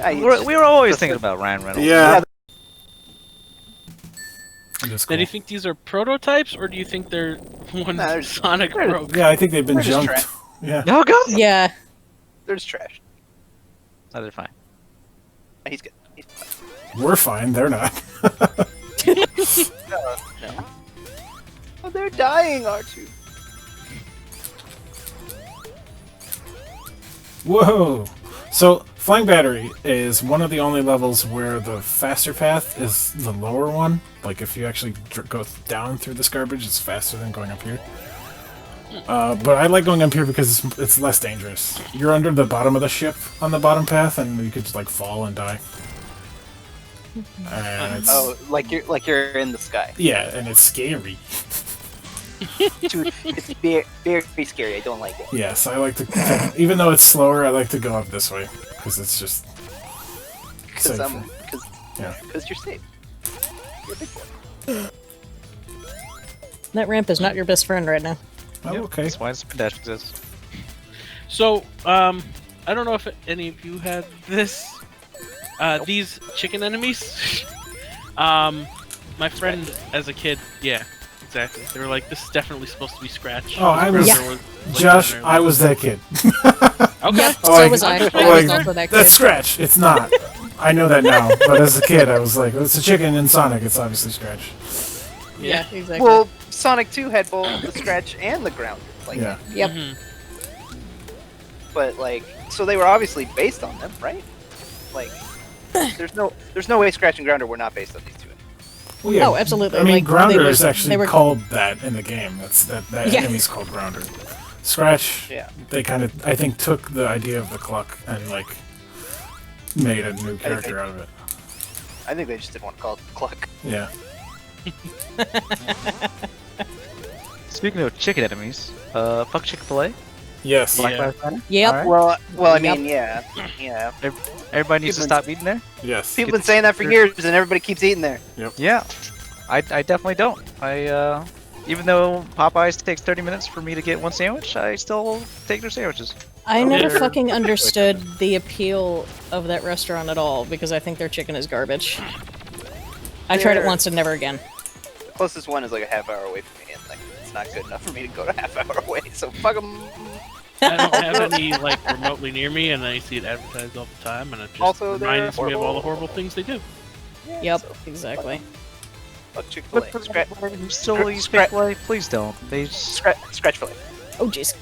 We were always thinking about Ryan Reynolds. Yeah. Cool. Now, do you think these are prototypes, or do you think they're one Sonic broke? Yeah, I think they've been They're just junked. Yeah. Oh god. Yeah. They're just trash. Oh, they're fine. He's good. He's fine. We're fine. They're not. No. Oh, they're dying, R2. Whoa! So, Flying Battery is one of the only levels where the faster path is the lower one. Like, if you actually go down through this garbage, it's faster than going up here. But I like going up here because it's less dangerous. You're under the bottom of the ship on the bottom path, and you could just, like, fall and die. And it's, like you're in the sky. yeah, and it's scary. It's very, very scary. I don't like it. Yes, I like to... Even though it's slower, I like to go up this way. Because it's just... Because Yeah. you're safe. You're a big boy. That ramp is not your best friend right now. Oh, okay. That's why this dash exists. So, I don't know if any of you had this. These chicken enemies. My friend, as a kid, yeah, exactly. They were like, "This is definitely supposed to be Scratch." Oh, I was... Yeah. Josh, I was that kid. Okay. So was I. I was also that kid. That's Scratch. It's not. I know that now. But as a kid, I was like, it's a chicken in Sonic. It's obviously Scratch. Yeah, exactly. Well, Sonic 2 had both the scratch and the ground. Like, Yeah. Yep. But like, so they were obviously based on them, right? Like, there's no way Scratch and Grounder were not based on these two. Well, yeah. Oh, absolutely. I mean, Like, Grounder they were- is actually they were- called that in the game. That Yeah. enemy's called Grounder. Scratch, Yeah. they kind of, I think, took the idea of the cluck and, like, made a new character out of it. I think they just didn't want to call it Cluck. Yeah. Speaking of chicken enemies, fuck Chick-fil-A. Yes. Yeah. Black Lives Matter. Yep. Alright. Well, I Yep. mean, yeah. Everybody needs to stop eating there. Yes. People have been saying that for years, and everybody keeps eating there. Yeah, I definitely don't. Even though Popeyes takes 30 minutes for me to get one sandwich, I still take their sandwiches. I never They're- fucking understood the appeal of that restaurant at all because I think their chicken is garbage. I tried it They're- once and never again. The closest one is like a half hour away from me, and like it's not good enough for me to go to half hour away. So fuck them. I don't have any like remotely near me, and I see it advertised all the time, and it just Also, they're reminds me of all the horrible. horrible things they do. Yep, So, exactly. fuck Chick-fil-A. You still eat Scratch- Chick-fil-A? Please don't. Scratch fillet. Oh jeez.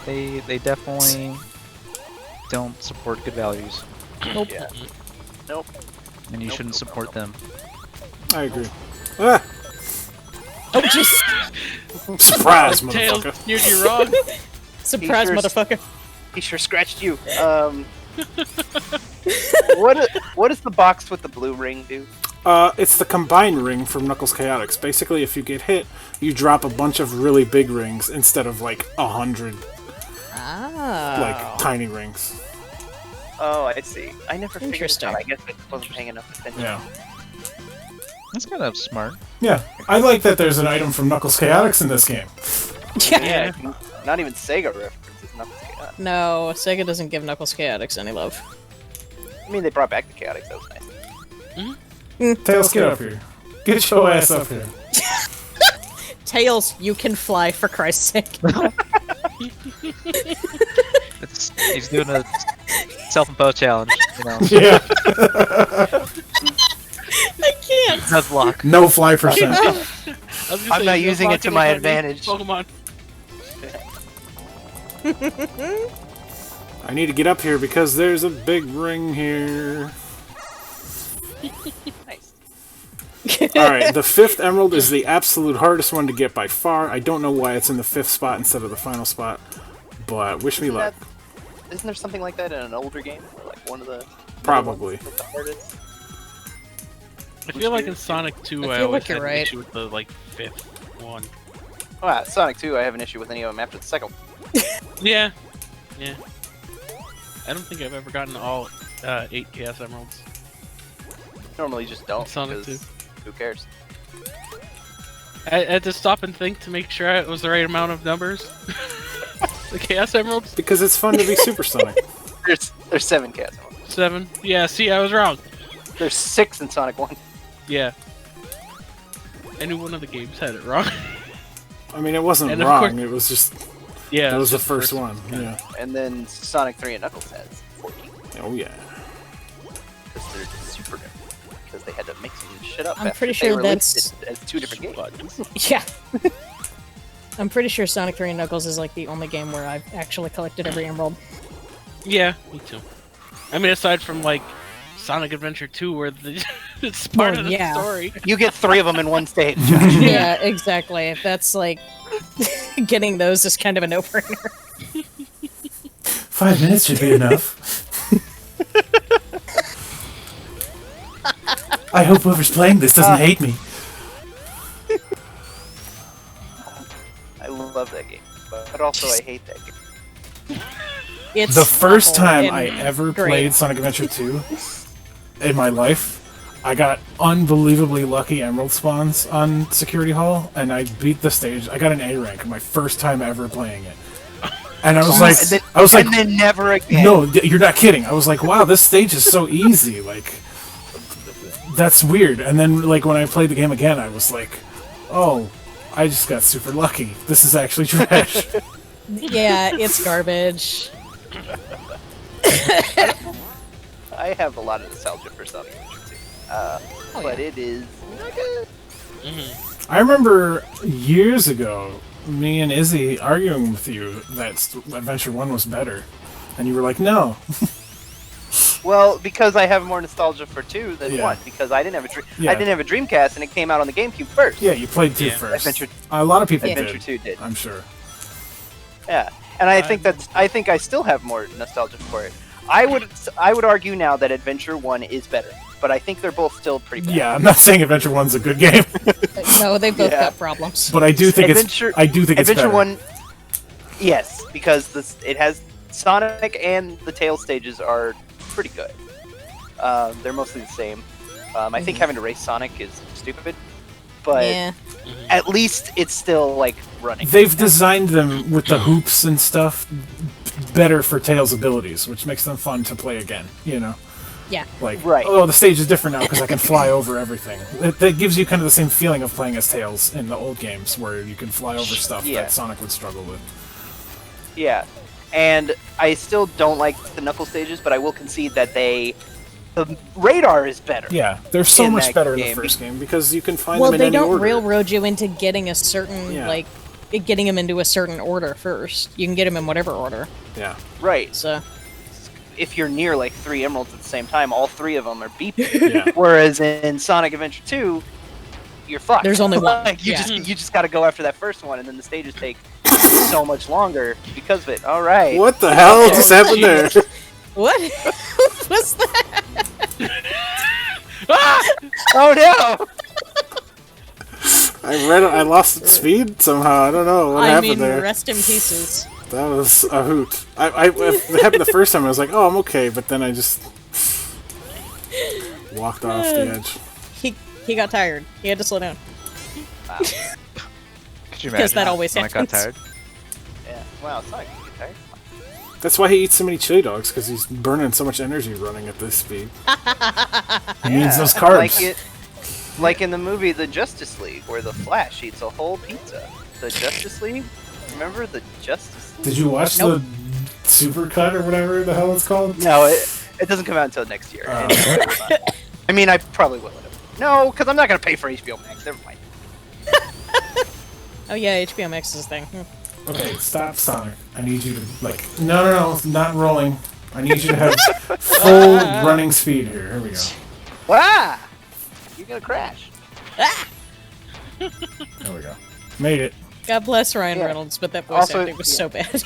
They definitely don't support good values, Nope. Yeah. Nope. and you Nope, shouldn't nope, support nope. them. I agree. Ah! Oh jeez. Surprise, Tails, motherfucker. you're wrong. Surprise, He sure- motherfucker. He sure scratched you. What does the box with the blue ring do? It's the combined ring from Knuckles Chaotix. Basically, if you get hit, you drop a bunch of really big rings instead of like 100 Ah. like tiny rings. Oh, I see. I never figured it Interesting. out. I guess I wasn't paying enough attention. Yeah. That's kind of smart. Yeah. I like that there's an item from Knuckles Chaotix in this game. Yeah. Not even Sega references. Nothing chaotic. No, Sega doesn't give Knuckles Chaotix any love. I mean, they brought back the chaotic. That was nice. Tails, get up here. Get your ass up here. Tails, you can fly for Christ's sake. He's doing a self-imposed challenge. You know, Yeah. I can't. Nuzlocke. No fly percent. I was gonna I'm say, not you're using it to blocking my on me, advantage. Pokemon. I need to get up here because there's a big ring here. Nice. Alright, the 5th emerald is the absolute hardest one to get by far. I don't know why it's in the 5th spot instead of the final spot, but wish me luck. Isn't there something like that in an older game? Like one of the Probably. ones with the hardest? I feel like in Sonic 2, I I feel always like you're had right. an issue with the like 5th one. Oh, yeah, Sonic 2, I have an issue with any of them after the second one. Yeah. I don't think I've ever gotten all 8 Chaos Emeralds. Normally you just don't, Sonic because who cares? I had to stop and think to make sure it was the right amount of numbers. The Chaos Emeralds? Because it's fun to be supersonic. There's 7 Chaos Emeralds. 7. Yeah, see, I was wrong. There's 6 in Sonic 1. Yeah. I knew one of the games had it wrong. I mean, it wasn't And of wrong. course- It was just Yeah. that was the just first one. Yeah. And then Sonic 3 and Knuckles has 14. Oh yeah. Because they're super different. Because they had to mix some shit up. I'm after pretty they sure released that's- it as 2 different games. Yeah. I'm pretty sure Sonic 3 and Knuckles is like the only game where I've actually collected every emerald. Yeah, me too. I mean, aside from like Sonic Adventure 2, where it's part Well, of the yeah. story. You get 3 of them in one stage. Yeah, exactly. If that's like getting those is kind of a no-brainer. 5 minutes should be enough. I hope whoever's playing this doesn't hate me. I love that game. But also I hate that game. It's The first awful time and I ever great. played Sonic Adventure 2 in my life, I got unbelievably lucky emerald spawns on Security Hall, and I beat the stage. I got an A rank my first time ever playing it. And I was like, And then never again. no, you're not kidding. I was like, wow, this stage is so easy. Like, that's weird. And then, like, when I played the game again, I was like, oh, I just got super lucky. This is actually trash. Yeah, it's garbage. I have a lot of nostalgia for Sonic Adventure 2. But it is not good. I remember years ago, me and Izzy arguing with you that Adventure 1 was better. And you were like, no. Well, because I have more nostalgia for 2 than Yeah. 1. Because I didn't have Yeah. I didn't have a Dreamcast, and it came out on the GameCube first. Yeah, you played 2 Yeah. first. Adventure- A lot of people Adventure did. 2 did. I'm sure. Yeah, and I think I still have more nostalgia for it. I would argue now that Adventure 1 is better, but I think they're both still pretty bad. Yeah, I'm not saying Adventure 1's a good game, No, they both Yeah. got problems. but I do think Adventure- it's Adventure better. 1, yes, because it has Sonic and the Tail stages are pretty good. They're mostly the same. I think having to race Sonic is stupid, but Yeah. at least it's still like running. They've designed them with the hoops and stuff better for Tails' abilities, which makes them fun to play again, you know? Yeah. Like, Right. oh, the stage is different now because I can fly over everything. That gives you kind of the same feeling of playing as Tails in the old games, where you can fly over stuff Yeah. that Sonic would struggle with. Yeah, and I still don't like the Knuckle stages, but I will concede that the radar is better. Yeah, they're so In much that better in the game. first game because you can find Well, them in they any don't order. railroad you into getting a certain, Yeah. like, getting them into a certain order first. You can get them in whatever order. Yeah. Right. So, If you're near like 3 emeralds at the same time, all 3 of them are beeping. Yeah. Whereas in Sonic Adventure 2, you're fucked. There's only one, Like, you yeah. just got to go after that first one, and then the stages take so much longer because of it. All right. What the hell just happened there? what was that? Oh no! I lost its speed somehow. I don't know what I happened mean, there. rest in pieces. That was a hoot. It happened the first time. I was like, oh, I'm okay, but then I just walked off the edge. He got tired. He had to slow down. Wow. Could you Because imagine that how always Sonic got happens. tired? Yeah. Wow, Sonic, you get tired? That's why he eats so many chili dogs, because he's burning so much energy running at this speed. He needs those carbs. Like in the movie The Justice League, where the Flash eats a whole pizza. The Justice League? Remember the Justice League? Did you watch Nope. the super cut or whatever the hell it's called? No, it doesn't come out until next year. I mean, I probably will. No, because I'm not going to pay for HBO Max. Never mind. Oh yeah, HBO Max is a thing. Okay, stop, Sonic. I need you to, no, not rolling. I need you to have full running speed here. Here we go. Ah! You're going to crash. There we go. Made it. God bless Ryan Yeah. Reynolds, but that voice Also, acting was so bad.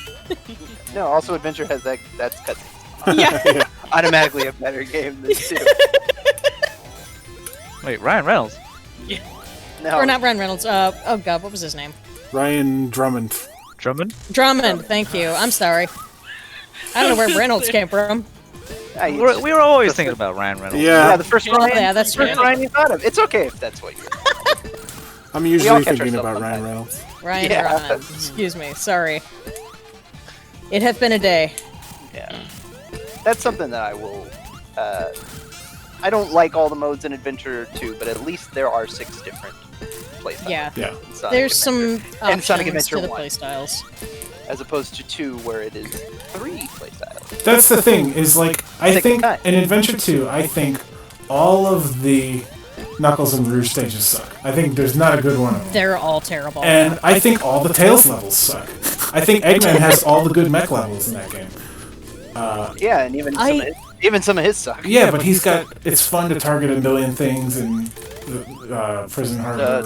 No, also Adventure has that's cutscenes. yeah. Automatically a better game than 2. Wait, Ryan Reynolds? No. Or not Ryan Reynolds. Oh god, what was his name? Ryan Drummond. Drummond? Drummond. Thank you. I'm sorry. I don't know where Reynolds came from. We Were always thinking about Ryan Reynolds. Yeah, Yeah, the first Oh, Ryan. yeah, that's first true. Ryan you thought of. It's okay if that's what you're. I'm all usually catch thinking ourselves about Ryan sometimes. Reynolds. Ryan Yeah. Reynolds. Excuse me. Sorry. It hath been a day. Yeah. That's something that I will I don't like all the modes in Adventure 2, but at least there are 6 different playstyles. Yeah. Yeah. in Sonic There's Adventure, some And Sonic options Adventure to the 1. playstyles. as opposed to 2, where it is 3 playstyles. That's the thing, is like, I Take think, your time. in Adventure 2, I think all of the Knuckles and Rouge stages suck. I think there's not a good one of them. They're all terrible. And I think all the Tails levels suck. I think Eggman has all the good mech levels in that game. Yeah, and even some of his suck. Yeah, but it's fun to target a million things in the Prison Harbor.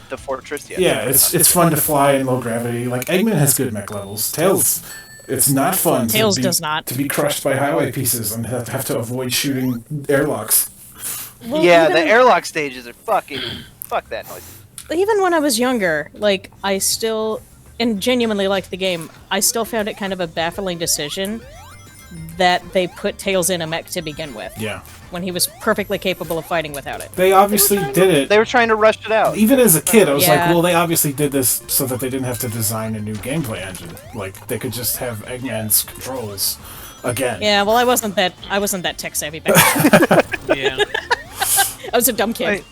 The fortress. Yeah. Yeah, it's fun to fly in low gravity. Like, Eggman has good mech levels. Tails, it's not fun Tails does not. to be crushed by highway pieces and have to avoid shooting airlocks. Well, Yeah, the even- airlock stages are fuck that noise. Even when I was younger, like, I still, and genuinely liked the game, I still found it kind of a baffling decision that they put Tails in a mech to begin with, Yeah. when he was perfectly capable of fighting without it. They obviously did it. They were trying to rush it out. Even as a kid, I was like, Yeah. well, they obviously did this so that they didn't have to design a new gameplay engine. Like, they could just have Eggman's controls again. Yeah, well, I wasn't that tech savvy back then. Yeah. I was a dumb kid.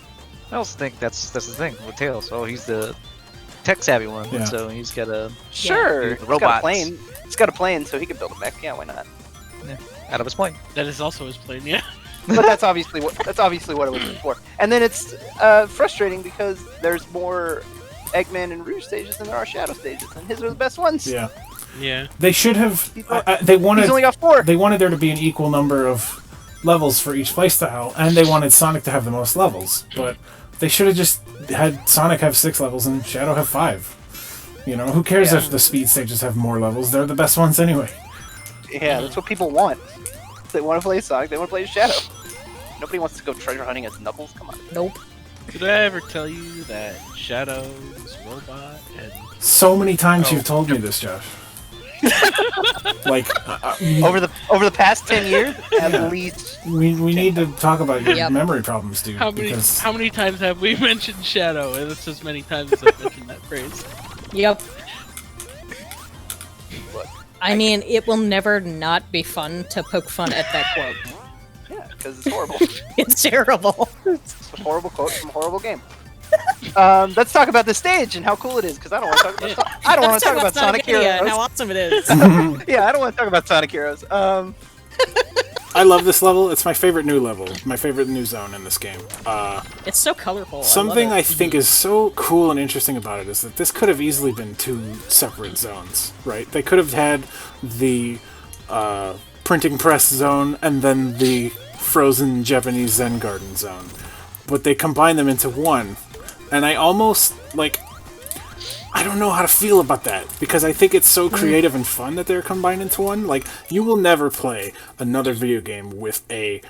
I also think that's the thing with Tails. Oh, he's the tech savvy one, Yeah. so he's got a Sure, The he's got a robots. plane. He's got a plane, so he can build a mech. Yeah, why not? out of his plane. That is also his plane, yeah. But that's obviously what it was before. And then it's frustrating because there's more Eggman and Rouge stages than there are Shadow stages, and his are the best ones. Yeah. Yeah. They should have. He's They wanted. He's only got 4. They wanted there to be an equal number of levels for each playstyle, and they wanted Sonic to have the most levels. But they should have just had Sonic have 6 levels and Shadow have 5. You know, who cares Yeah. if the speed stages have more levels? They're the best ones anyway. Yeah, that's what people want. They want to play Sonic. They want to play Shadow. Nobody wants to go treasure hunting as Knuckles. Come on. Nope. Did I ever tell you that Shadow's robot and So many times you've told me this, Josh. Like, Over the past 10 years, at least. we need to talk about your Yep. memory problems, dude. how many because how many times have we mentioned Shadow? And it's as many times as I've mentioned that phrase. Yep. Look, I mean, it will never not be fun to poke fun at that quote. yeah, because it's horrible. It's terrible. It's a horrible quote from a horrible game. Let's talk about the stage and how cool it is, because I don't want to talk about. I don't want to talk about Sonic Mania and Heroes. how awesome it is. Yeah, I don't want to talk about Sonic Heroes. I love this level. It's my favorite new level. My favorite new zone in this game. It's so colorful. Something I I love think is so cool and interesting about it is that this could have easily been 2 separate zones, right? They could have had the printing press zone and then the frozen Japanese Zen garden zone. But they combined them into one. And I almost, like, I don't know how to feel about that, because I think it's so creative and fun that they're combined into one. Like, you will never play another video game with a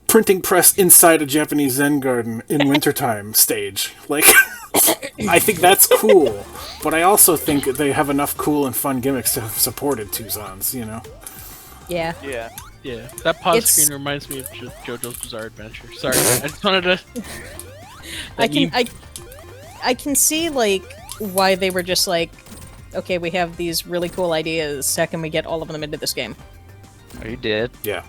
printing press inside a Japanese Zen garden in wintertime stage. Like, I think that's cool, but I also think they have enough cool and fun gimmicks to have supported 2 zones, you know? Yeah. yeah. Yeah. That pause It's- screen reminds me of JoJo's Bizarre Adventure. Sorry, I just wanted to. I can see, like, why they were just like, okay, we have these really cool ideas. How can we get all of them into this game? Oh, you did. Yeah.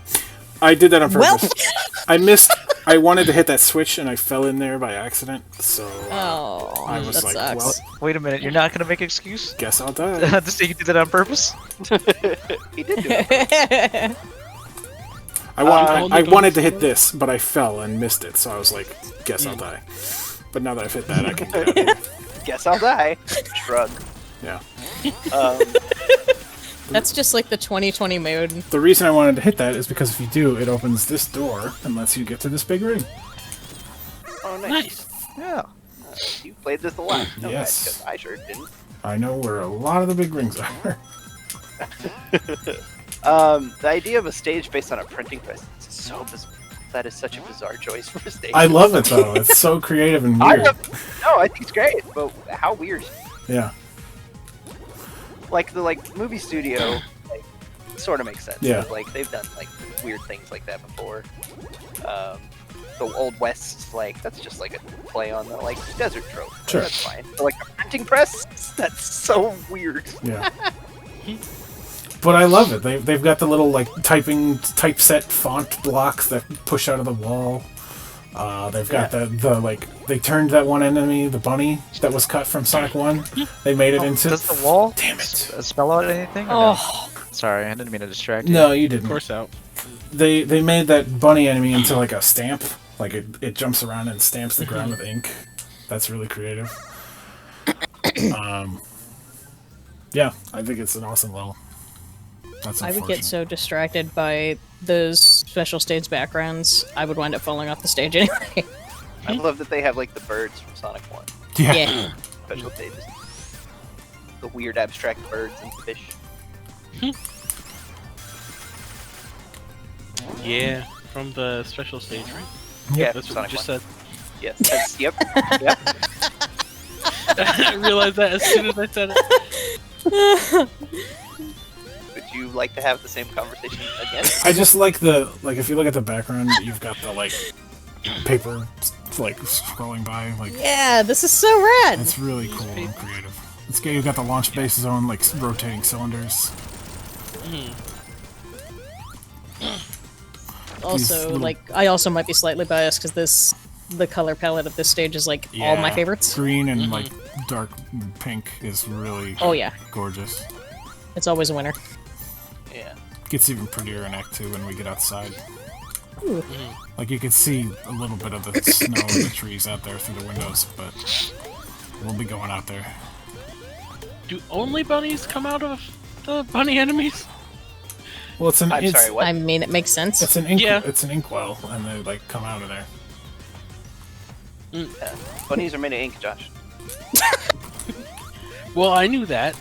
I did that on Well- purpose. I wanted to hit that switch and I fell in there by accident, so Oh, I was that like, sucks. well, Wait a minute, you're not gonna make an excuse? guess I'll die. To say you did that on purpose? He did do it. I wanted to hit this, but I fell and missed it, so I was like, guess I'll die. But now that I've hit that, I can get out of here. Guess I'll die. Shrug. Yeah. That's just like the 2020 mode. The reason I wanted to hit that is because if you do, it opens this door and lets you get to this big ring. Oh, nice. Nice. Yeah. You played this a lot. No, Yes. because I sure didn't. I know where a lot of the big rings are. The idea of a stage based on a printing press is so bizarre. That is such a bizarre choice for a stage. I love it though. It's so creative and weird. No, I think it's great, but how weird. Yeah. Like the movie studio, sort of makes sense. Yeah. Like they've done like weird things like that before. The Old West, like that's just like a play on the like desert trope. Sure. That's fine. But like a printing press, that's so weird. Yeah. But I love it. They've got the little like typeset font blocks that push out of the wall. They've got the like they turned that one enemy, the bunny that was cut from Sonic 1. They made it into. Does the wall Damn it! spell out anything? or no? Oh, Sorry, I didn't mean to distract you. No, you Of didn't. course out. They made that bunny enemy into like a stamp. Like it jumps around and stamps the ground with ink. That's really creative. Yeah, I think it's an awesome level. That's I would unfortunate. get so distracted by those special stage backgrounds, I would wind up falling off the stage anyway. I love that they have like the birds from Sonic 1. Yeah. Yeah. Special stages. The weird abstract birds and fish. Yeah, from the special stage, right? Yeah, That's what Sonic you just 1. said. Yes. Yep. Yep. I realized that as soon as I said it. Would you like to have the same conversation again? I just like if you look at the background, you've got the like paper like scrolling by like Yeah, this is so rad. it's really cool and creative. It's good. You've got the launch base zone like rotating cylinders. Also, little- like, I also might be slightly biased because the color palette of this stage is like all my Yeah. favorites. Green and like dark pink is really Oh yeah, gorgeous. it's always a winner. Yeah. Gets even prettier in Act 2 when we get outside. Ooh. Like you can see a little bit of the snow and the trees out there through the windows, but we'll be going out there. Do only bunnies come out of the bunny enemies? Well, it's an I'm sorry, what? I mean, it makes sense. It's an ink. Yeah. It's an inkwell, and they like come out of there. Yeah. Bunnies are made of ink, Josh. Well, I knew that.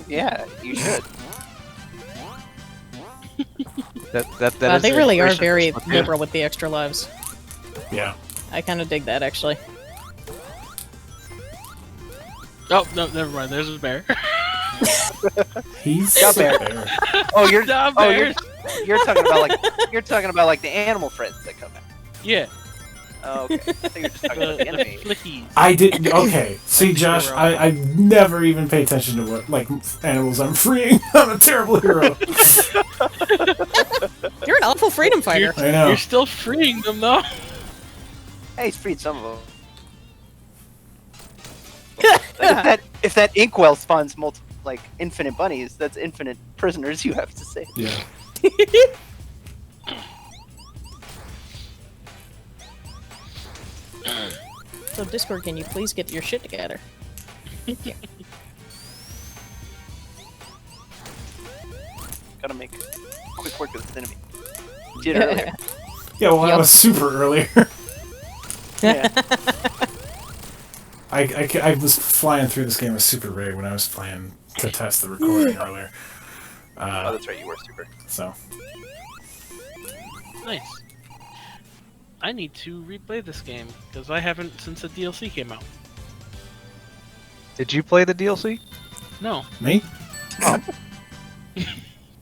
Yeah, you should. That Wow, is they the really are inspiration very for this book, yeah. liberal with the extra lives. Yeah. I kind of dig that actually. Oh, no, never mind. There's a bear. He's Got so bear. there. Oh, you're Stop oh bears. you're talking about like the animal friends that come out. Yeah. Oh, okay. I think you're just talking about the The enemy. flickies. I didn't. Okay, see, Josh, I never even pay attention to what like animals I'm freeing. I'm a terrible hero. You're an awful freedom fighter. I know. You're still freeing them, though. Hey, he's freed some of them. If that inkwell spawns like infinite bunnies, that's infinite prisoners you have to save. Yeah. So Discord, can you please get your shit together? Gotta make quick work of this enemy. You did it earlier. Yeah. Well, I Yep. was super earlier. Yeah. I was flying through this game with Super Ray when I was playing to test the recording earlier. Oh, that's right. You were super. So Nice. I need to replay this game because I haven't since the DLC came out. Did you play the DLC? No. me?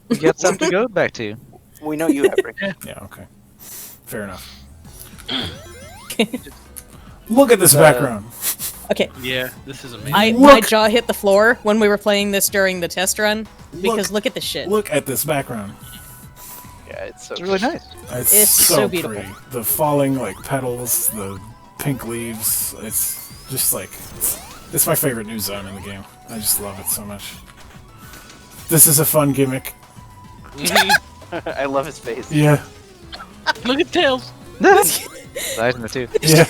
You got something to go back to. We know you have, Rick. Yeah. Okay. Fair enough. Look at this Uh, background. Okay, Yeah, this is amazing. my Look. jaw hit the floor when we were playing this during the test run because look at the shit. Look at this background. Yeah, it's so. It's really nice. It's so, so beautiful. pretty. The falling like petals, the pink leaves. It's just like it's my favorite new zone in the game. I just love it so much. This is a fun gimmick. I love his face. Yeah. Look at Tails. Eyes in the tooth. Yeah.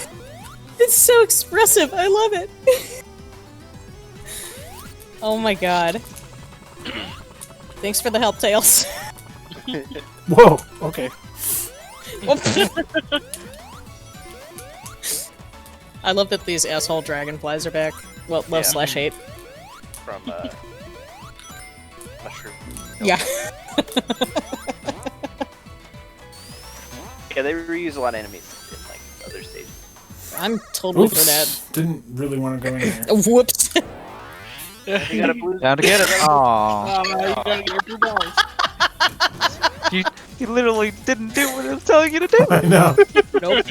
It's so expressive. I love it. Oh my god. Thanks for the help, Tails. Whoa. Okay. I love that these asshole dragonflies are back. Well, love Yeah. slash hate. From Mushroom. Yeah. Yeah, they reuse a lot of enemies in like other stages. I'm totally for Oops. that. Didn't really want to go in here. Whoops. You got a blue. Down to get it. Aww. Oh, you gotta get your 2 balls. You literally didn't do what I was telling you to do. I know. Nope.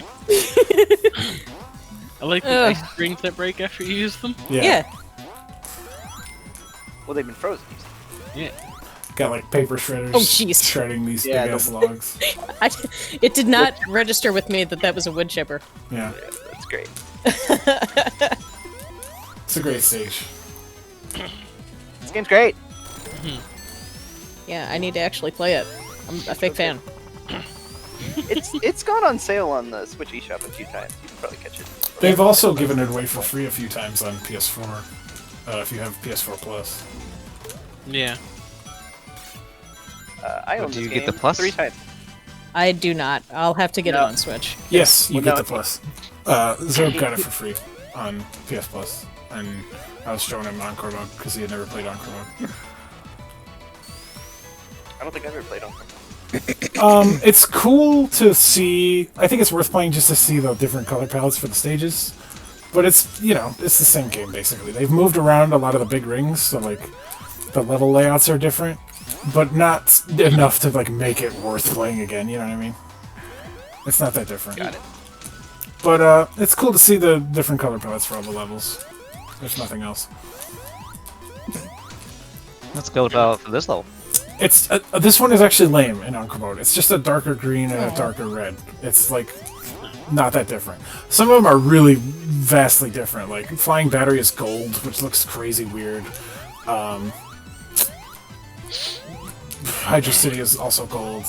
I like the Ugh. ice rings that break after you use them. Yeah. Yeah. Well, they've been frozen. Yeah. Got like paper shredders Oh, jeez. shredding these Yeah, big ass logs. It did not register with me that was a wood chipper. Yeah, That's great. it's a great stage. This game's great. Yeah, I need to actually play it. I'm a big fan. It's gone on sale on the Switch eShop a few times. You can probably catch it. They've also given it away for free a few times on PS4. If you have PS4 Plus. Yeah. I own do this you get game the Plus? 3 times. I do not. I'll have to get it No. on Switch. Yes, you Well, get no, the Plus. Zob got it for free on PS Plus, and I was showing him Encore Mode because he had never played Encore Mode. I don't think I've ever played on. It's cool to see. I think it's worth playing just to see the different color palettes for the stages. But it's, it's the same game basically. They've moved around a lot of the big rings, so like the level layouts are different, but not enough to like make it worth playing again. You know what I mean? It's not that different. Got it. But it's cool to see the different color palettes for all the levels. There's nothing else. Let's go about for this level. It's this one is actually lame in Encore Mode. It's just a darker green and a darker red. It's like not that different. Some of them are really vastly different. Like Flying Battery is gold, which looks crazy weird. Hydro City is also gold.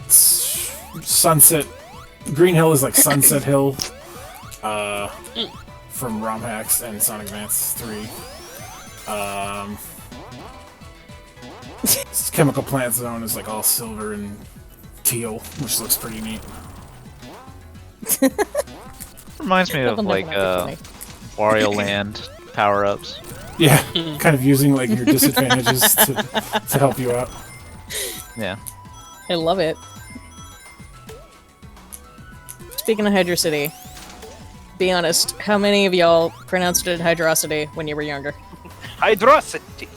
Sunset Green Hill is like Sunset Hill from ROM Hacks and Sonic Advance 3. Chemical Plant Zone is like all silver and teal, which looks pretty neat. Reminds me of Nothing like definitely Wario Land power-ups. Yeah, kind of using like your disadvantages to help you out. Yeah. I love it. Speaking of Hydro City, be honest, how many of y'all pronounced it Hydrocity when you were younger? Hydrocity.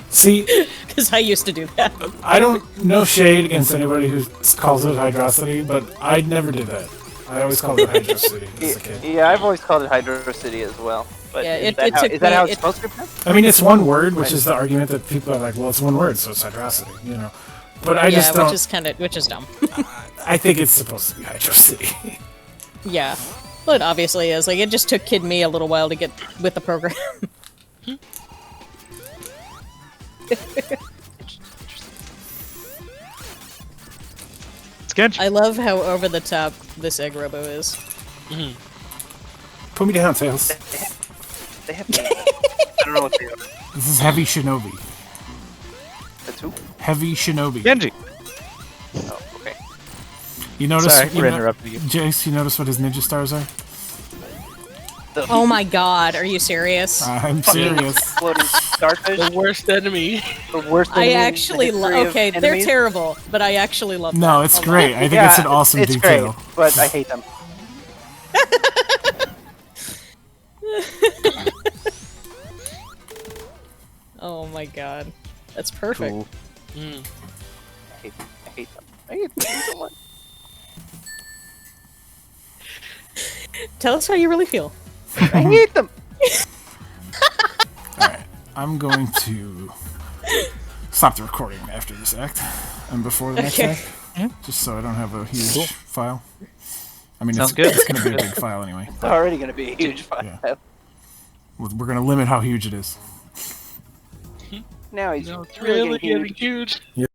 See, Because I used to do that. I don't no shade against anybody who calls it Hydrocity, but I never did that. I always called it Hydrocity as a kid. Yeah, I've always called it Hydrocity as well. But Yeah, is it that took how me- it's supposed to be pronounced? I mean, it's one word, which is the argument that people are like, well, it's one word, so it's Hydrocity, But I just don't. which is dumb. I think it's supposed to be Hydrocity. Yeah. Well, it obviously is. Like, it just took Kid Me a little while to get with the program. It's good. I love how over the top this egg robo is. Put me down, Tails. They have names. I don't know what they are. This is Heavy Shinobi. That's who? Heavy Shinobi. Genji. Oh, okay. You notice? Sorry for interrupting you. Jace, you notice what his ninja stars are? Oh my god, are you serious? I'm serious. Exploding starfish. The worst enemy. The worst I enemy in the actually history of okay, they're enemies. terrible, but I actually love them. No, it's a lot. great. I think Yeah, it's an awesome it's detail. great, but I hate them. Oh my god. That's perfect. Cool. Mm. I hate them. I hate them. I hate them so much. Tell us how you really feel. I hate them. Alright, I'm going to stop the recording after this act and before the next Okay. act, just so I don't have a huge file. I mean, Sounds it's, good. it's going to be a big file anyway. It's already going to be a huge file. Yeah. We're going to limit how huge it is. Now he's No, it's really really getting getting huge. huge.